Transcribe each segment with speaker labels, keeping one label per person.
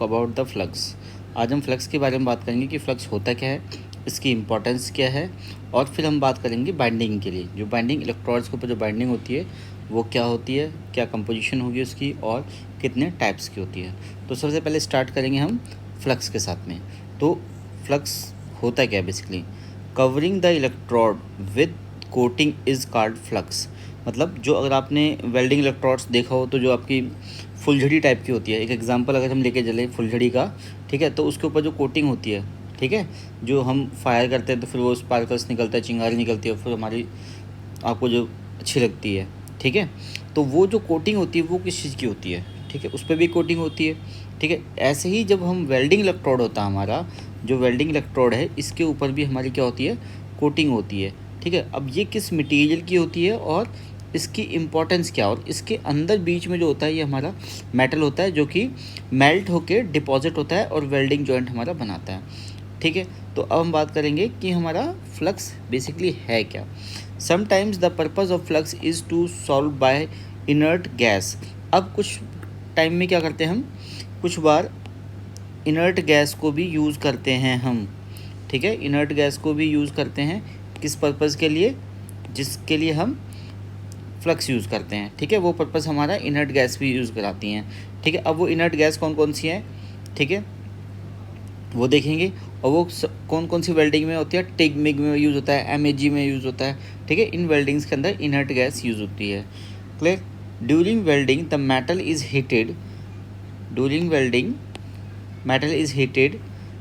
Speaker 1: About the flux. आज हम flux के बारे में बात करेंगे कि फ्लक्स होता क्या है, इसकी इम्पोर्टेंस क्या है, और फिर हम बात करेंगे बाइंडिंग के लिए। जो बाइंडिंग इलेक्ट्रॉड्स के ऊपर जो बाइंडिंग होती है वो क्या होती है, क्या कंपोजिशन होगी उसकी, और कितने टाइप्स की होती है। तो सबसे पहले स्टार्ट करेंगे हम फ्लक्स के साथ में। तो फ्लक्स होता क्या है basically, covering the electrode with coating is called flux. मतलब जो अगर आपने वेल्डिंग इलेक्ट्रोड्स देखा हो तो जो आपकी फुलझड़ी टाइप की होती है, एक एग्जांपल अगर हम लेके चले फुलझड़ी का, ठीक है, तो उसके ऊपर जो कोटिंग होती है, ठीक है, जो हम फायर करते हैं तो फिर वो स्पार्कल्स निकलता है, चिंगारी निकलती है, फिर हमारी आपको जो अच्छी लगती है, ठीक है। तो वो जो कोटिंग होती है वो किस चीज़ की होती है, ठीक है, उस पर भी कोटिंग होती है, ठीक है। ऐसे ही जब हम वेल्डिंग इलेक्ट्रोड होता है हमारा, जो वेल्डिंग इलेक्ट्रोड है इसके ऊपर भी हमारी क्या होती है, कोटिंग होती है, ठीक है। अब ये किस मटेरियल की होती है और इसकी इम्पोर्टेंस क्या, और इसके अंदर बीच में जो होता है ये हमारा मेटल होता है जो कि मेल्ट होके डिपॉजिट होता है और वेल्डिंग जॉइंट हमारा बनाता है, ठीक है। तो अब हम बात करेंगे कि हमारा फ्लक्स बेसिकली है क्या। Sometimes the purpose of flux is to solve by inert gas. अब कुछ टाइम में क्या करते हैं हम, कुछ बार इनर्ट गैस को भी यूज़ करते हैं हम, ठीक है। इनर्ट गैस को भी यूज़ करते हैं किस पर्पज़ के लिए, जिसके लिए हम फ्लक्स यूज़ करते हैं, ठीक है। वो पर्पज़ हमारा इनर्ट गैस भी यूज़ कराती हैं, ठीक है। अब वो इनर्ट गैस कौन कौन सी हैं, ठीक है, वो देखेंगे। और वो कौन कौन सी वेल्डिंग में होती है, टिग मिग में यूज़ होता है, एमएजी में यूज़ होता है, ठीक है। इन वेल्डिंग्स के अंदर इनर्ट गैस यूज़ होती है, clear. During welding the metal is heated, during welding metal is heated,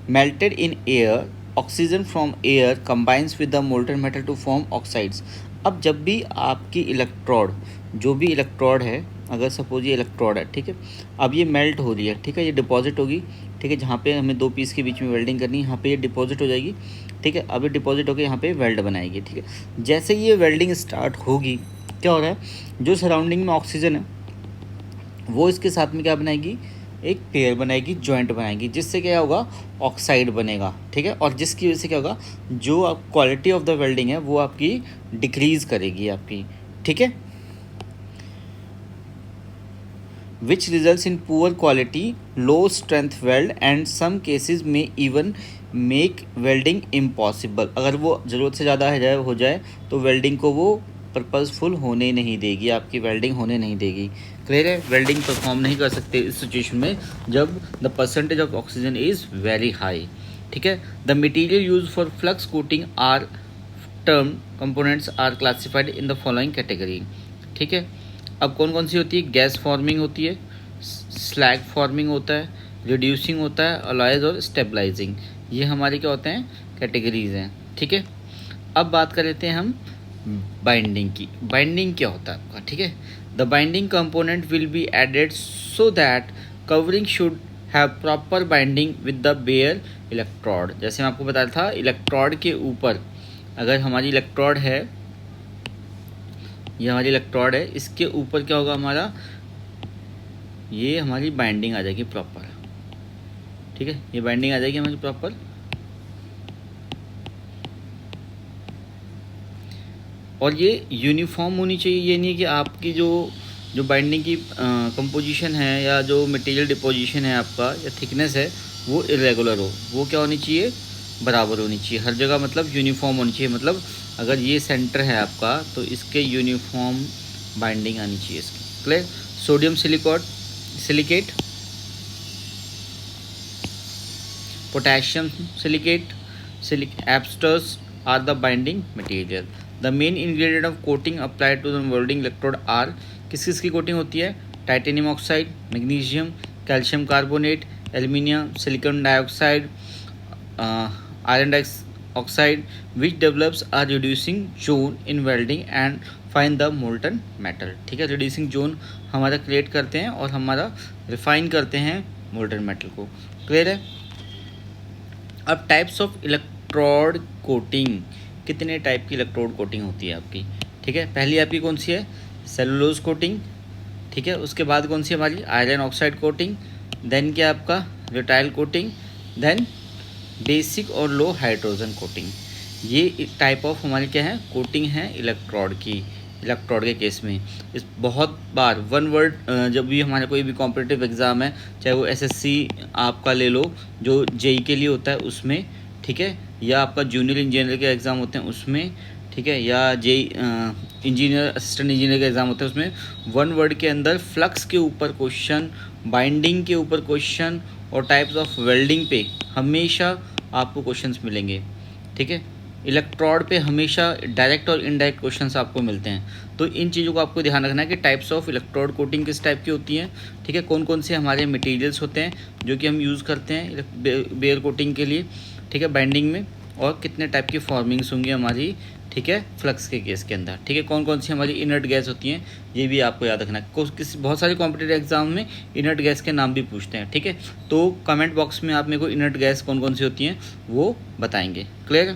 Speaker 1: melted in air, oxygen from air combines with the molten metal to form oxides। अब जब भी आपकी इलेक्ट्रोड, जो भी इलेक्ट्रोड है, अगर सपोज ये इलेक्ट्रोड है, ठीक है, अब ये मेल्ट हो रही है, ठीक है, ये डिपॉजिट होगी, ठीक है, जहाँ पे हमें दो पीस के बीच में वेल्डिंग करनी है यहाँ पे ये डिपॉजिट हो जाएगी, ठीक है। अब ये डिपॉजिट होकर यहाँ पे वेल्ड बनाएगी, ठीक है। जैसे ये वेल्डिंग स्टार्ट होगी, क्या हो रहा है, जो सराउंडिंग में ऑक्सीजन है वो इसके साथ में क्या बनाएगी, एक पेयर बनाएगी, जॉइंट बनाएगी, जिससे क्या होगा, ऑक्साइड बनेगा, ठीक है। और जिसकी वजह से क्या होगा, जो आप क्वालिटी ऑफ द वेल्डिंग है वो आपकी डिक्रीज़ करेगी आपकी, ठीक है, which results in poor quality, low strength weld and some cases में इवन मेक वेल्डिंग इम्पॉसिबल। अगर वो ज़रूरत से ज़्यादा हो जाए तो वेल्डिंग को वो पर्पज़फुल होने नहीं देगी, आपकी वेल्डिंग होने नहीं देगी, क्लियर है। वेल्डिंग परफॉर्म नहीं कर सकते इस सिचुएशन में जब the percentage of oxygen is very high, ठीक है। The material use for flux coating are term components are classified in the following category, ठीक है। अब कौन कौन सी होती है, गैस फॉर्मिंग होती है, स्लैग फॉर्मिंग होता है, रिड्यूसिंग होता है, अलॉयज और स्टेबलाइजिंग। ये हमारे क्या होते हैं, कैटेगरीज हैं, ठीक है। अब बात कर लेते हैं हम बाइंडिंग की। बाइंडिंग क्या होता है आपका, ठीक है। The binding component will be added so that covering should have proper binding with the bare electrode. जैसे मैं आपको बताया था, इलेक्ट्रोड के ऊपर अगर हमारी इलेक्ट्रोड है, ये हमारी इलेक्ट्रोड है, इसके ऊपर क्या होगा हमारा, ये हमारी बाइंडिंग आ जाएगी प्रॉपर, ठीक है, ये बाइंडिंग आ जाएगी हमारी प्रॉपर। और ये यूनिफॉर्म होनी चाहिए, ये नहीं कि आपकी जो जो बाइंडिंग की कंपोजिशन है या जो मटेरियल डिपोजिशन है आपका या थिकनेस है वो इरेगुलर हो, वो क्या होनी चाहिए, बराबर होनी चाहिए हर जगह, मतलब यूनिफॉर्म होनी चाहिए। मतलब अगर ये सेंटर है आपका तो इसके यूनिफॉर्म बाइंडिंग आनी चाहिए इसकी, clear. Sodium silicate, potassium silicate, asbestos are the binding material. The main ingredient of coating applied to the welding electrode are, किस किस की कोटिंग होती है, titanium oxide, magnesium, calcium carbonate, aluminium, silicon dioxide, iron dioxide, which develops are reducing zone in welding and fine the molten metal, ठीक है। Reducing zone हमारा create करते हैं और हमारा रिफाइन करते हैं मोल्टन मेटल को, क्लियर है। अब टाइप्स ऑफ इलेक्ट्रोड कोटिंग, कितने टाइप की इलेक्ट्रोड कोटिंग होती है आपकी, ठीक है। पहली आपकी कौन सी है, सेलुलोज कोटिंग, ठीक है। उसके बाद कौन सी हमारी, आयरन ऑक्साइड कोटिंग, देन क्या आपका रिटाइल कोटिंग, देन बेसिक और लो हाइड्रोजन कोटिंग। ये टाइप ऑफ हमारी क्या है, कोटिंग है इलेक्ट्रोड की, इलेक्ट्रोड के केस में। इस बहुत बार वन वर्ड जब भी हमारा कोई भी कॉम्पिटिटिव एग्ज़ाम है, चाहे वो एसएससी आपका ले लो जो जेई के लिए होता है उसमें, ठीक है, या आपका जूनियर इंजीनियर के एग्ज़ाम होते हैं उसमें, ठीक है, या जेई इंजीनियर असिस्टेंट इंजीनियर के एग्ज़ाम होते हैं उसमें, वन वर्ड के अंदर फ्लक्स के ऊपर क्वेश्चन, बाइंडिंग के ऊपर क्वेश्चन और टाइप्स ऑफ वेल्डिंग पे हमेशा आपको क्वेश्चंस मिलेंगे, ठीक है। इलेक्ट्रोड पे हमेशा डायरेक्ट और इनडायरेक्ट क्वेश्चंस आपको मिलते हैं। तो इन चीज़ों को आपको ध्यान रखना है कि टाइप्स ऑफ इलेक्ट्रोड कोटिंग किस टाइप की होती हैं, ठीक है, कौन कौन से हमारे मटेरियल्स होते हैं जो कि हम यूज़ करते हैं बेयर कोटिंग के लिए, ठीक है, बाइंडिंग में, और कितने टाइप की फॉर्मिंग्स होंगी हमारी, ठीक है, फ्लक्स के केस के अंदर, ठीक है, कौन कौन सी हमारी इनर्ट गैस होती हैं ये भी आपको याद रखना है। बहुत सारे कॉम्पिटिटिव एग्जाम में इनर्ट गैस के नाम भी पूछते हैं, ठीक है। तो कमेंट बॉक्स में आप मेरे को इनर्ट गैस कौन कौन सी होती हैं वो बताएंगे। क्लियर।